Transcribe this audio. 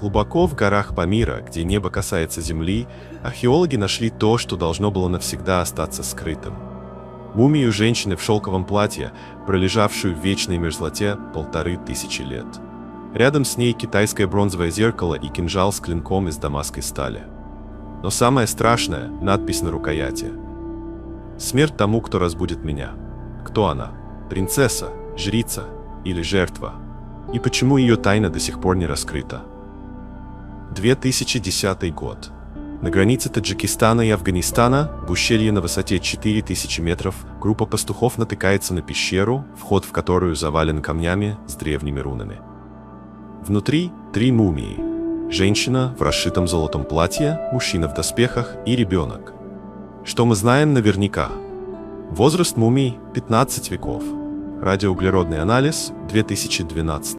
Глубоко в горах Памира, где небо касается земли, археологи нашли то, что должно было навсегда остаться скрытым. Мумию женщины в шелковом платье, пролежавшую в вечной мерзлоте 1500 лет. Рядом с ней китайское бронзовое зеркало и кинжал с клинком из дамасской стали. Но самое страшное – надпись на рукояти. «Смерть тому, кто разбудит меня». Кто она? Принцесса, жрица или жертва? И почему ее тайна до сих пор не раскрыта? 2010 год. На границе Таджикистана и Афганистана, в ущелье на высоте 4000 метров, группа пастухов натыкается на пещеру, вход в которую завален камнями с древними рунами. Внутри 3 мумии. Женщина в расшитом золотом платье, мужчина в доспехах и ребенок. Что мы знаем наверняка? Возраст мумий – 15 веков. Радиоуглеродный анализ – 2012.